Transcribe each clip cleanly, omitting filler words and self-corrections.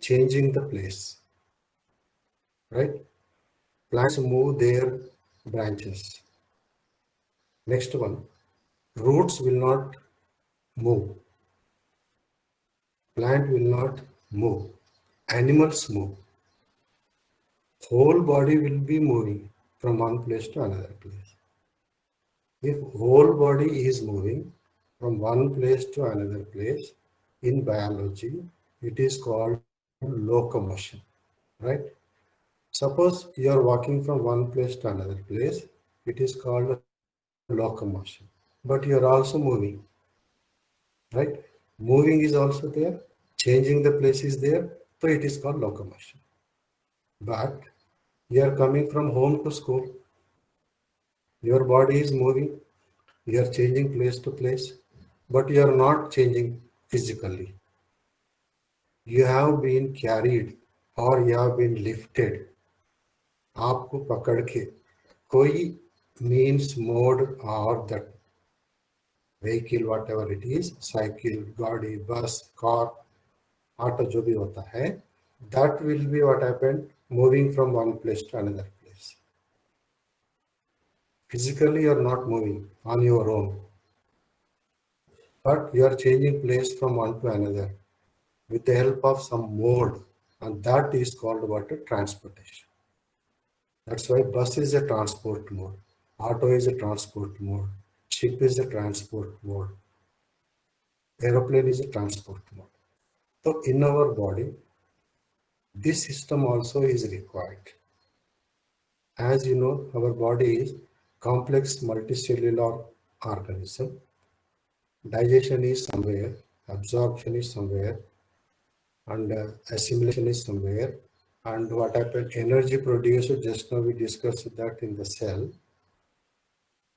changing the place, right? Plants move their branches. Next one, roots will not move. Plant will not move. Animals move. Whole body will be moving from one place to another place. If whole body is moving from one place to another place, in biology, it is called locomotion, right? Suppose you are walking from one place to another place, it is called locomotion. But you are also moving, right? Moving is also there, changing the place is there, so it is called locomotion. But you are coming from home to school, your body is moving, you are changing place to place, but you are not changing physically. You have been carried or you have been lifted. आपको पकड़ के कोई means, mode or that vehicle, whatever it is, cycle, गाड़ी, bus, car, auto, जो भी होता है, that will be what happened, moving from one place to another place. Physically you are not moving on your own, but you are changing place from one to another with the help of some mode, and that is called what? Transportation. That's why bus is a transport mode, auto is a transport mode, ship is a transport mode, aeroplane is a transport mode. So in our body, this system also is required. As you know, our body is complex multicellular organism. Digestion is somewhere, absorption is somewhere, and assimilation is somewhere. And what happened? Energy produced, just now we discussed that in the cell,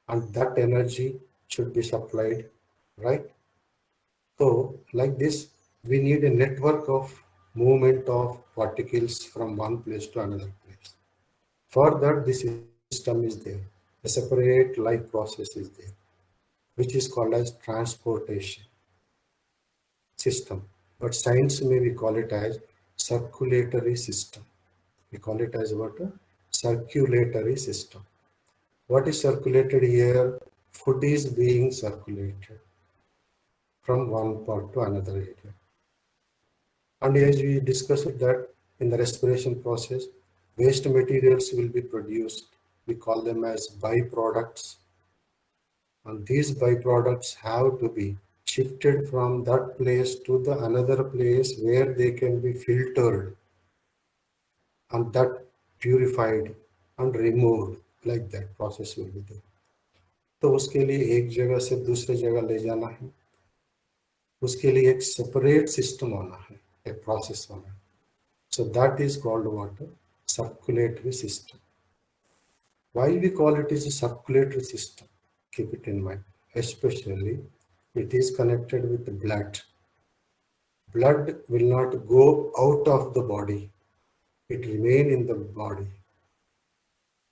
and that energy should be supplied, right? So like this, we need a network of movement of particles from one place to another place. For that, this system is there. A separate life process is there, which is called as transportation system. But science may we call it as circulatory system. We call it as what? A circulatory system. What is circulated here? Food is being circulated from one part to another area. And as we discussed that in the respiration process, waste materials will be produced. We call them as byproducts. And these byproducts have to be shifted from that place to the another place where they can be filtered and that purified and removed. Like that process will be there. तो उसके लिए एक जगह से दूसरे जगह ले जाना है, उसके लिए एक सेपरेट सिस्टम होना है, एक प्रोसेस होना है. So that is called what? Circulatory system. Why we call it is a circulatory system? Keep it in mind. Especially it is connected with the blood. Blood will not go out of the body. It remain in the body.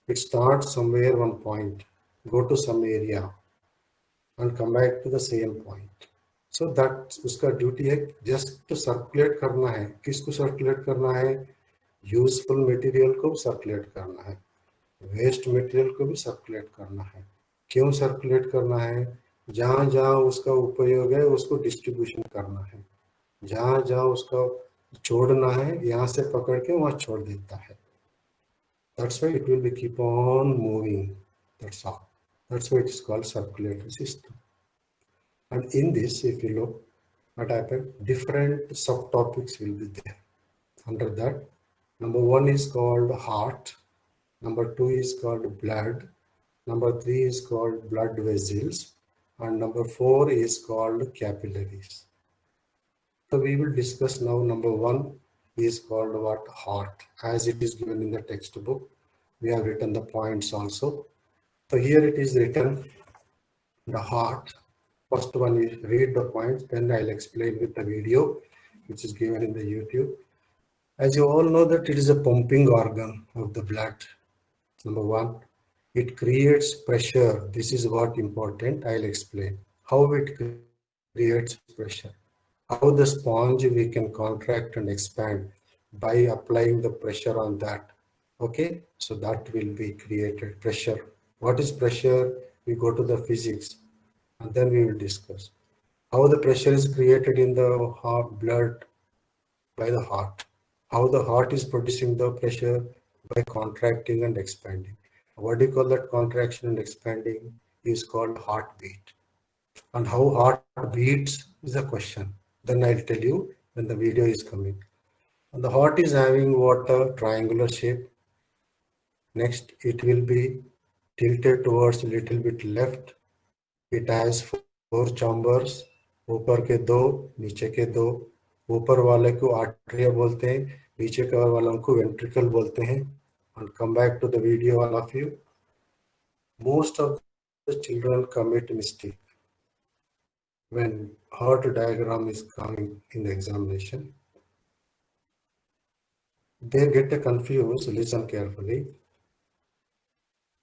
It starts somewhere one point, go to some area and come back to the same point. So that उसका duty है just to circulate करना है. किसको circulate करना है? Useful material को circulate करना है, वेस्ट मटेरियल को भी सर्कुलेट करना है. क्यों सर्कुलेट करना है? जहाँ जहाँ उसका उपयोग है उसको डिस्ट्रीब्यूशन करना है, जहाँ जहाँ उसका छोड़ना है यहाँ से पकड़ के वहाँ छोड़ देता है. That's why it will be keep on moving. That's all. That's why it is called circulatory system. And in this, if you look what happened, different subtopics will be there. Under that, number 1 is called heart, number 2 is called blood, number 3 is called blood vessels, and number 4 is called capillaries. So we will discuss now number 1 is called what? Heart. As it is given in the textbook, we have written the points also. So here it is written, the heart. First one is read the points, then I'll explain with the video which is given in the YouTube. As you all know that it is a pumping organ of the blood. Number 1, it creates pressure. This is what important. I'll explain how it creates pressure. How? how the sponge we can contract and expand by applying the pressure on that. Okay, so that will be created pressure. What is pressure? We go to the physics and then we will discuss how the pressure is created in the heart, blood by the heart. How the heart is producing the pressure by contracting and expanding. What do you call that contraction and expanding is called heartbeat. And how heart beats is a question. Then I'll tell you when the video is coming. And the heart is having what a triangular shape. Next, it will be tilted towards a little bit left. It has four chambers, ऊपर के दो, नीचे के दो. ऊपर वाले को आर्टरिया बोलते हैं, नीचे के वालों को वेंट्रिकल बोलते हैं. And come back to the video, all of you. Most of the children commit mistake when heart diagram is coming in the examination. They get confused. Listen carefully.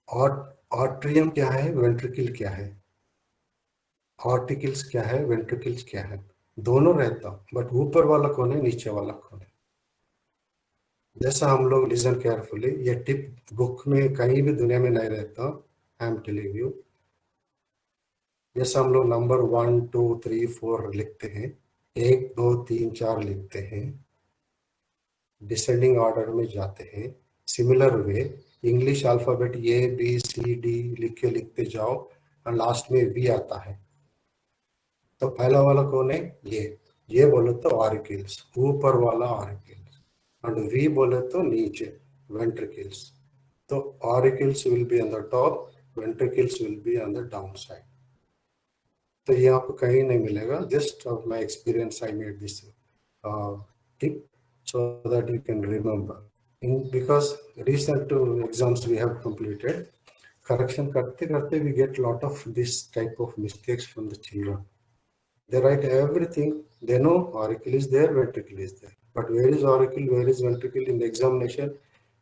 Atrium क्या है, ventricle क्या है, articles क्या है, ventricles क्या है, दोनों रहता, बट ऊपर वाला कौन है, नीचे वाला कौन है. जैसा हम लोग, लिसन केयरफुली, ये टिप बुक में कहीं भी दुनिया में नहीं रहता. I am telling you. जैसा हम लोग नंबर 1 2 3 4 लिखते हैं, 1 2 3 4 लिखते हैं, डिसेंडिंग ऑर्डर में जाते हैं. Similar way English alphabet ABCD लिख के लिखते जाओ और लास्ट में V आता है. तो पहला वाला कौन है, ये बोले तो ऑरिकल्स, ऊपर वाला ऑरिकल्स, और वी बोले तो नीचे वेंट्रिकल्स. तो auricles will be on the top, ventricles will be on the down side. तो ये आपको कहीं नहीं मिलेगा. Just of my experience I made this tip so that you can remember. Because recent exams we have completed, correction karte karte we get lot of this type of mistakes from the children. They write everything, they know auricle is there, ventricle is there, but where is auricle, where is ventricle in the examination?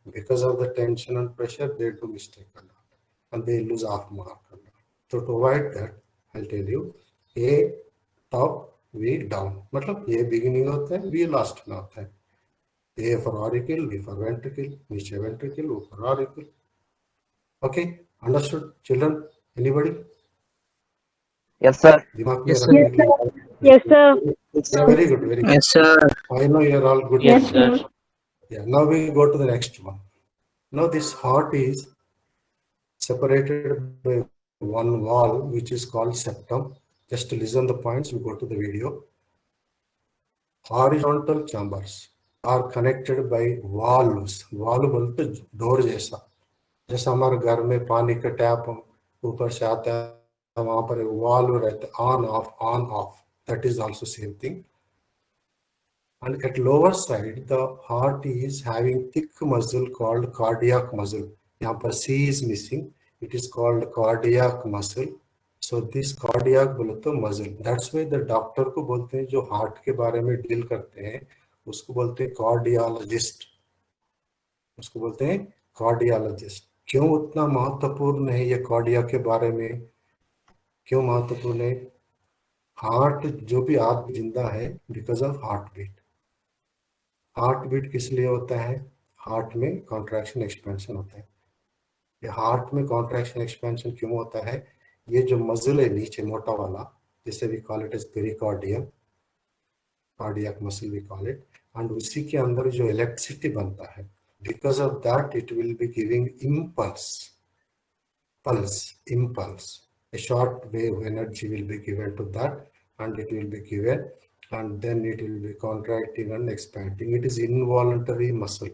Because of the tension and pressure, they do mistake a lot and they lose half mark a lot. So to avoid that, I'll tell you, A top, V down. मतलब A beginning होता है, V last में होता है. A for auricle, V for ventricle, नीचे ventricle, ऊपर auricle. Okay, understood, children? Anybody? Yes, sir. दिमाग में Yes, रखने sir. के लिए. Yes, sir. Yeah, very good, very good. Yes, sir. I know you're all good. Yes, sir. Yeah, now we go to the next one. Now this heart is separated by one wall, which is called septum. Just to listen the points, we go to the video. Horizontal chambers are connected by valves. Valve बोलते door जैसा, जैसा हमारे घर में पानी का tap ऊपर से आता है, वहां पर एक वाल्व रहता है, on off. That is also same thing. And at lower side, the heart is having thick muscle called cardiac muscle. यहाँ पर C is missing. It is called cardiac muscle. So this cardiac बोले तो muscle. That's why the doctor को बोलते हैं, जो heart के बारे में डील करते हैं, उसको बोलते हैं cardiologist. उसको बोलते हैं cardiologist. क्यों उतना महत्वपूर्ण है ये cardiac के बारे में? क्यों महत्वपूर्ण है? हार्ट जो भी आदमी जिंदा है because of heartbeat. Heartbeat किस लिए होता है? हार्ट में कॉन्ट्रैक्शन एक्सपेंशन होता है. ये हार्ट में कॉन्ट्रैक्शन एक्सपेंशन क्यों होता है? ये जो मसल है नीचे मोटा वाला, जिसे we call it as pericardium, cardiac muscle we call it, and उसी के अंदर जो इलेक्ट्रिसिटी बनता है, because of that it will be giving impulse. A short wave energy will be given to that, and it will be given, and then it will be contracting and expanding. It is involuntary muscle.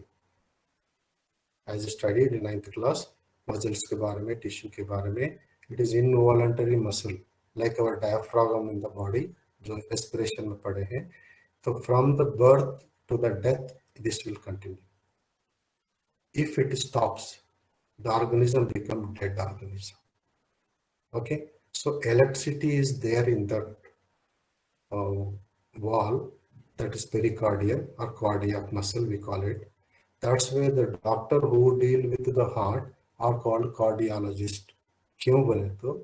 As I studied in 9th class, muscles के बारे में, tissue के बारे में, it is involuntary muscle, like our diaphragm in the body, जो respiration में पढ़े हैं. So from the birth to the death, this will continue. If it stops, the organism become dead organism. Okay, so electricity is there in that wall, that is pericardium or cardiac muscle we call it. That's why the doctor who deal with the heart are called cardiologist. क्यों बोले तो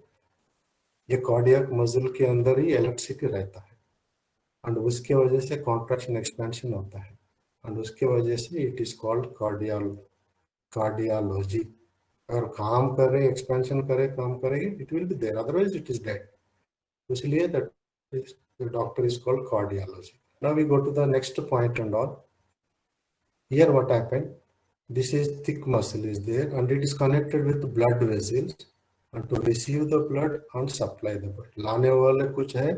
ये cardiac muscle के अंदर ही electricity रहता है. And उसके वजह से कॉन्ट्रैक्शन एक्सपेंशन होता है एंड उसके वजह से इट इज कॉल्ड कार्डियोलॉजी। अगर काम करे एक्सपेंशन करे काम करेगी it will be there, otherwise it is dead. इसलिए that the doctor is called cardiology. Now we go to the next point and all. Here what happened, this is thick muscle is there and it is connected with blood vessels and to receive the blood and supply the blood। लाने वाले कुछ है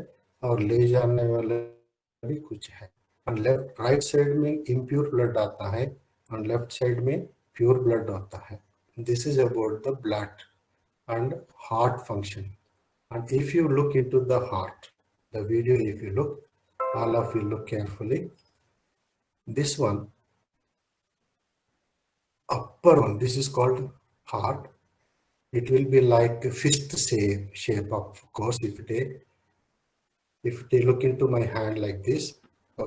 और ले जाने वाले भी कुछ है। और लेफ्ट राइट साइड में impure blood आता है और लेफ्ट साइड में pure blood आता है। This is about the blood and heart function। And if you look into the heart, the video, if you look, all of you look carefully, this one, upper one, this is called heart. It will be like a fist shape of course. If they look into my hand like this,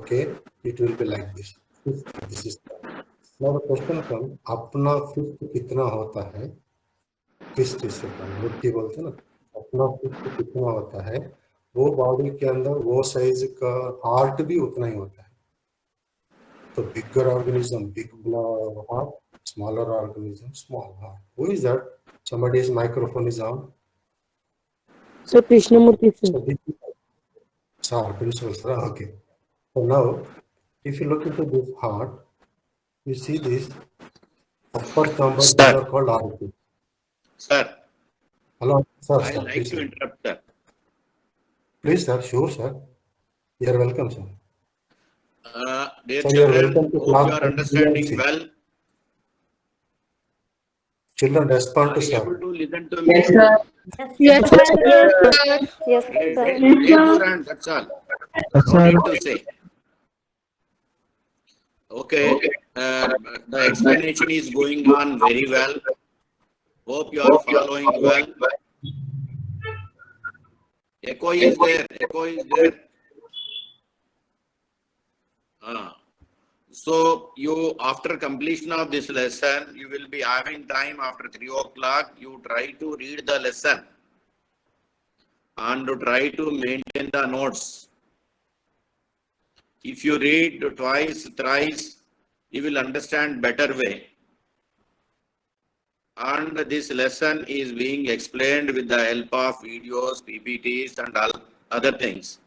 okay, it will be like this। This is now the question comes, अपना fist कितना होता है? fist इससे कम मुट्ठी बोलते हैं ना, अपना fist कितना होता है? वो बॉडी के अंदर वो साइज का हार्ट भी उतना ही होता है। तो bigger organism big heart, smaller organism small heart। Who is that? Somebody's microphone is on. So Krishnamurthy sir. So this is sir, principal sir. Okay. So now, if you look into this heart, you see this upper chamber, these Sir. are called arteries. Sir, Hello, sir. I Sir, like please, to sir. interrupt, sir. Please, sir. Sure, sir. You are welcome, sir. Dear Sir, you are children, welcome to hope class you are of understanding BMC. well. Children, respond Are to you sir. able to listen to me? Yes sir. Yes, sir. Yes, Raise sir. your hand, that's all. No need to say. Okay, the explanation is going on very well. Hope you are following well. Echo is there, echo is there. So you, after completion of this lesson, you will be having time after 3 o'clock. You try to read the lesson and try to maintain the notes. If you read twice, thrice, you will understand better way. And this lesson is being explained with the help of videos, PPTs and all other things.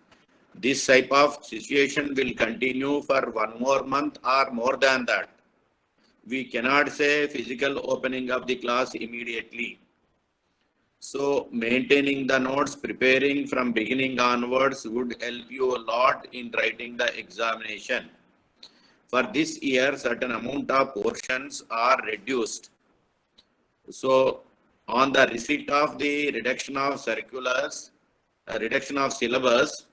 This type of situation will continue for 1 more month or more than that. We cannot say physical opening of the class immediately. So maintaining the notes, preparing from beginning onwards would help you a lot in writing the examination. For this year, certain amount of portions are reduced. So on the receipt of the reduction of circulars, reduction of syllabus,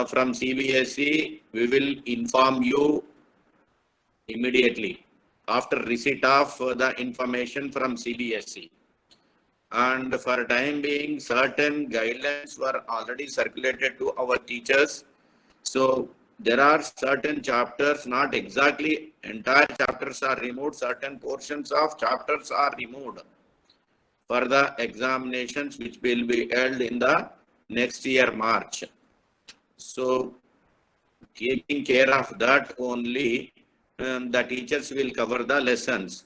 from CBSE, we will inform you immediately after receipt of the information from CBSE. And for time being, certain guidelines were already circulated to our teachers. So there are certain chapters, not exactly entire chapters are removed, certain portions of chapters are removed for the examinations which will be held in the next year, March. So taking care of that only, the teachers will cover the lessons.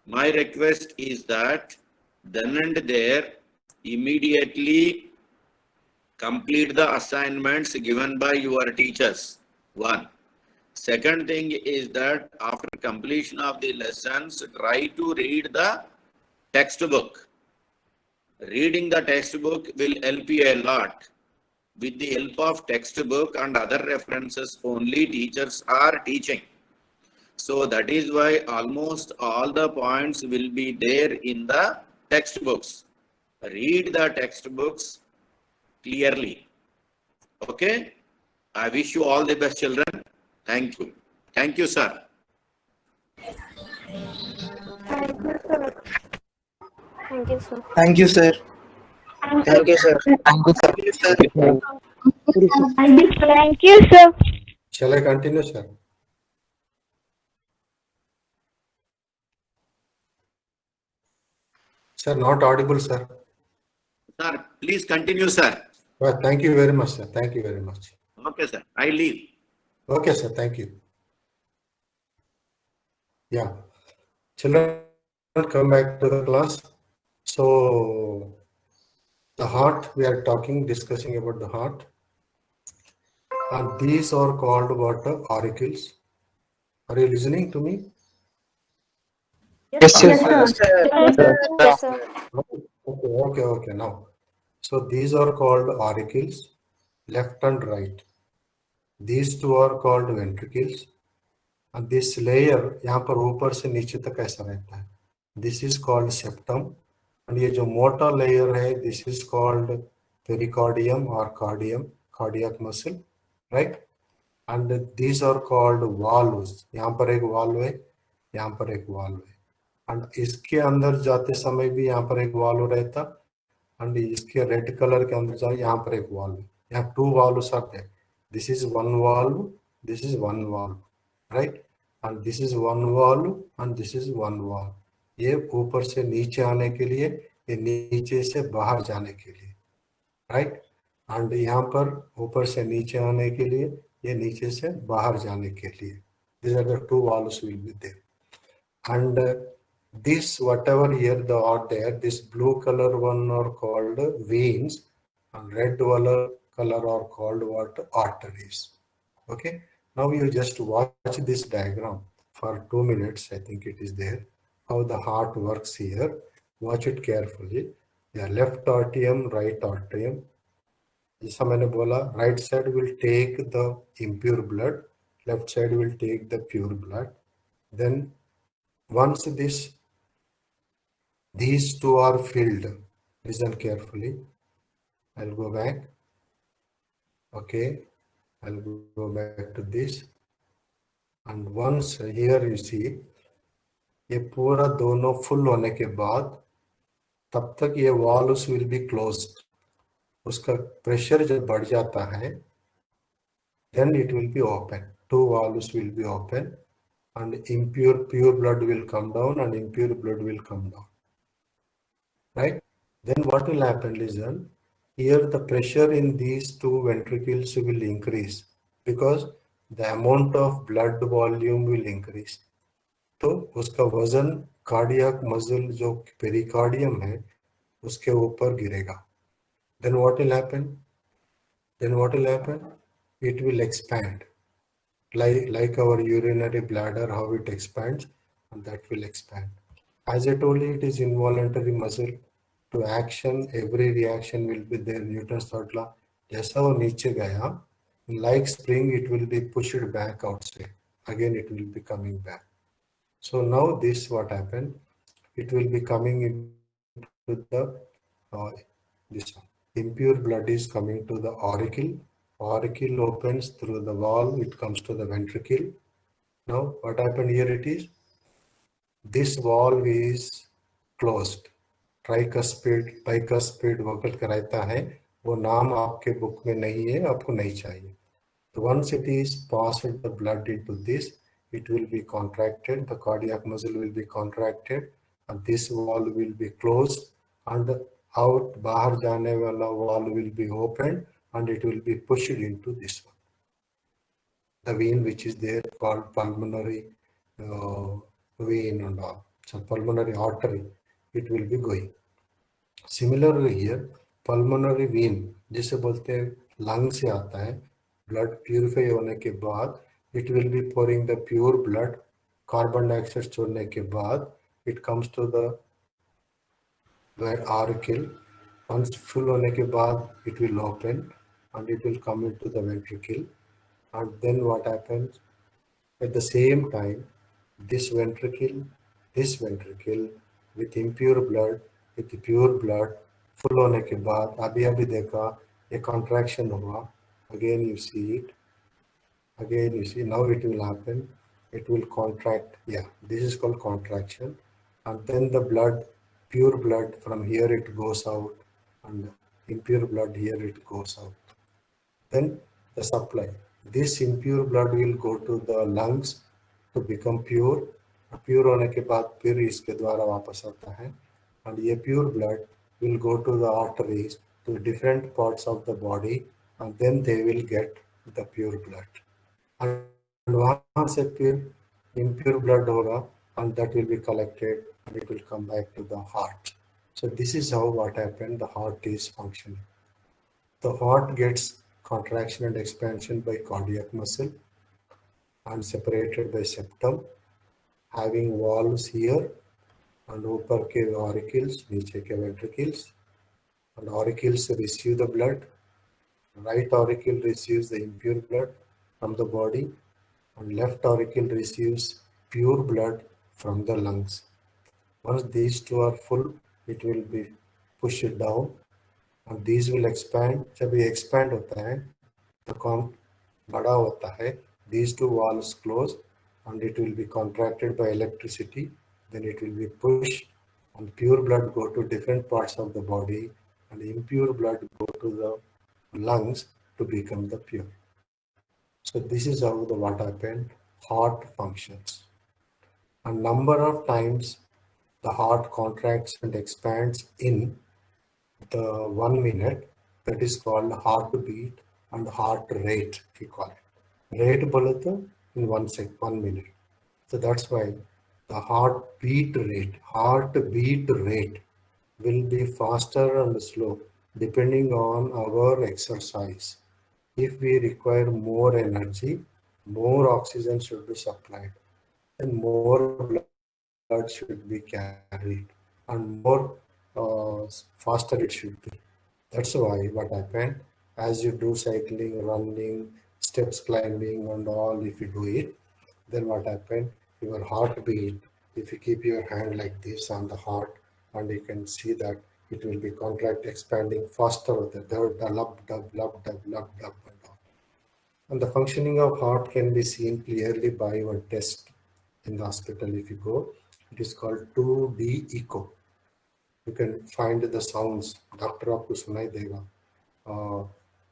My request is that then and there, immediately complete the assignments given by your teachers. One. Second thing is that after completion of the lessons, try to read the textbook. Reading the textbook will help you a lot. With the help of textbook and other references only teachers are teaching. So that is why almost all the points will be there in the textbooks. Read the textbooks clearly. Okay? I wish you all the best, children. Thank you. Thank you, sir. Thank you, sir. Thank you, sir. Thank you, sir. Thank you, sir. Thank you, sir. Shall I continue, sir? Sir, not audible, sir. Sir, please continue, sir. Well, thank you very much, sir. Thank you very much. Okay, sir. I leave. Okay, sir. Thank you. Yeah. Children, come back to the class. So, the heart, we are discussing about the heart. And these are called what? Auricles. Are you listening to me? Yes, Yes, sir. sir. Yes, sir. Okay. Now, so these are called auricles, left and right. These two are called ventricles. And this layer, यहाँ पर ऊपर से नीचे तक ऐसा रहता है. This is called septum. And ये जो मोटा layer है, this is called pericardium or cardiac muscle, right? And these are called valves. यहाँ पर एक valve है, यहाँ पर एक valve है. And इसके अंदर जाते समय भी यहाँ पर एक valve रहता. And इसके red color के अंदर जाए यहाँ पर एक valve है. यहाँ two valves are there. This is one valve, this is one valve, right? And this is one valve and this is one valve. ये ऊपर से नीचे आने के लिए, ये नीचे से बाहर जाने के लिए, right? And यहाँ पर ऊपर से नीचे आने के लिए, ये नीचे से बाहर जाने के लिए. These are the two valves will be there. And this whatever here the are there, this blue color one are called veins and red color are called what? Arteries. Okay. Now you just watch this diagram for 2 minutes. I think it is there. How the heart works here. Watch it carefully. Yeah, left atrium, right atrium. जैसा मैंने बोला, right side will take the impure blood, left side will take the pure blood. Then once these two are filled, listen carefully. I'll go back. Okay, I'll go back to this. And once here you see, ये पूरा दोनों full होने के बाद, तब तक ये valves will be closed. उसका pressure जब बढ़ जाता है, then it will be open. Two valves will be open. And pure blood will come down and impure blood will come down, right? Then what will happen, listen, here the pressure in these two ventricles will increase because the amount of blood volume will increase. तो उसका वजन cardiac muscle जो pericardium है उसके ऊपर गिरेगा. Then what will happen? It will expand. Like our urinary bladder, how it expands, and that will expand. As I told you, it is involuntary muscle. To action, every reaction will be there. Newton's third law. जैसा वो नीचे गया, like spring, it will be pushed back outside. Again, it will be coming back. So now this what happened? It will be coming into the this one. Impure blood is coming to the auricle. Auricle opens through the valve, it comes to the ventricle. Now what happened here it is, this valve is closed. Tricuspid, bicuspid वगैरह का रहता है, वो नाम आपके book में नहीं है, आपको नहीं चाहिए. So once it is passed the blood into this, it will be contracted, the cardiac muscle will be contracted, and this valve will be closed, and out बाहर जाने वाला valve will be opened, and it will be pushed into this one. The vein which is there called pulmonary vein and all. So pulmonary artery, it will be going. Similarly here, pulmonary vein, जिसे बोलते हैं lung से आता है, blood purify होने के बाद, it will be pouring the pure blood, carbon dioxide छोड़ने के बाद, it comes to the auricle. Once full होने के बाद, it will open and it will come into the ventricle. And then what happens? At the same time, this ventricle with impure blood, with pure blood, full होने के बाद, अभी देखा, a contraction हुआ. Again you see it. Again you see, now it will happen. It will contract. Yeah, this is called contraction. And then the blood, pure blood, from here it goes out, and impure blood here it goes out. Then the supply. This impure blood will go to the lungs to become pure. Pure होने के बाद फिर इसके द्वारा वापस आता है. And ये pure blood will go to the arteries, to different parts of the body, and then they will get the pure blood. And वहाँ से फिर impure blood होगा, and that will be collected and it will come back to the heart. So this is how what happened, the heart is functioning. The heart gets contraction and expansion by cardiac muscle and separated by septum, having valves here and ऊपर के auricles, नीचे के ventricles, and auricles receive the blood. Right auricle receives the impure blood from the body, and left auricle receives pure blood from the lungs. Once these two are full, it will be pushed down, and these will expand. जब ये expand होता है, तो कौन बड़ा होता है? These two valves close, and it will be contracted by electricity. Then it will be pushed, and pure blood go to different parts of the body, and impure blood go to the lungs to become the pure. So this is how the what happened, heart functions. A number of times the heart contracts and expands in the 1 minute. That is called heartbeat and heart rate, we call it. Rate बोले तो in 1 minute. So that's why the heartbeat rate will be faster and slow depending on our exercise. If we require more energy, more oxygen should be supplied, and more blood should be carried, and more faster it should be. That's why what happened, as you do cycling, running, steps climbing and all, if you do it, then what happened, your heartbeat, if you keep your hand like this on the heart, and you can see that it will be contract, expanding faster, the lub, dub, and all. And the functioning of heart can be seen clearly by one test in the hospital if you go. It is called 2D echo. You can find the sounds. Doctor आपको सुनाई देगा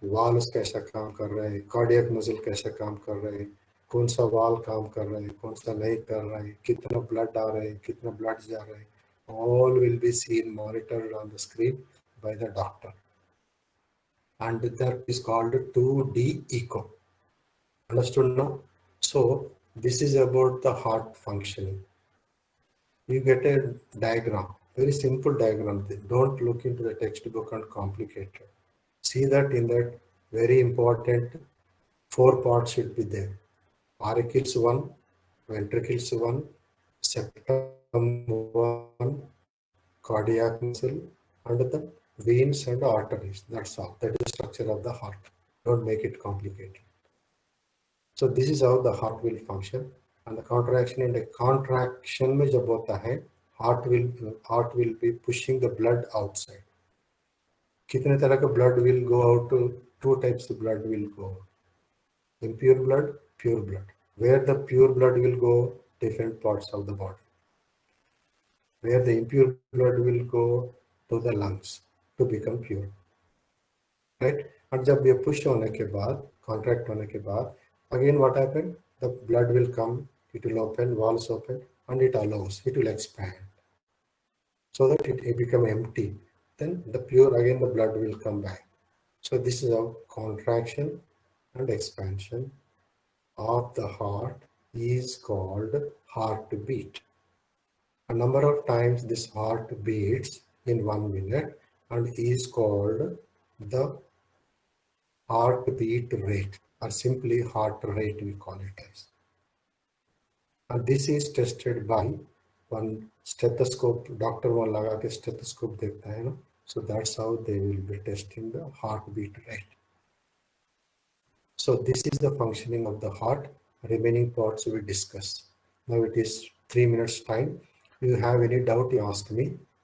Waals कैसा काम कर रहे हैं, cardiac muscle कैसा काम कर रहे हैं, कौन सा वाल काम कर रहे हैं, कौन सा नहीं कर रहा है, कितना ब्लड आ रहा है, कितना ब्लड जा रहा है. All will be seen, monitored on the screen by the doctor. And that is called 2D echo. Understood now? So this is about the heart functioning. You get a diagram, very simple diagram. Don't look into the textbook and complicate it. See that in that very important 4 parts should be there. Auricles 1, ventricles 1, septum 1, cardiac muscle, and the veins and arteries. That's all. That is the structure of the heart. Don't make it complicated. So this is how the heart will function. And the contraction and the contraction में जब होता है, heart will be pushing the blood outside. कितने तरह का blood will go out to 2 types of blood will go. Impure blood, pure blood. Where the pure blood will go, different parts of the body. Where the impure blood will go to the lungs to become pure. Right? And जब ये push होने के बाद, contract होने के बाद, again what happened? The blood will come, it will open, valves open, and it allows, it will expand. So that it become empty. Then the pure, again the blood will come back. So this is how contraction and expansion of the heart is called heartbeat. A number of times this heart beats in 1 minute and is called the heartbeat rate, or simply heart rate we call it as. And this is tested by one stethoscope. Doctor one लगा के stethoscope देखता है ना. So that's how they will be testing the heartbeat rate. So this is the functioning of the heart. Remaining parts we discuss. Now it is 3 minutes time. If you have any doubt, you ask me.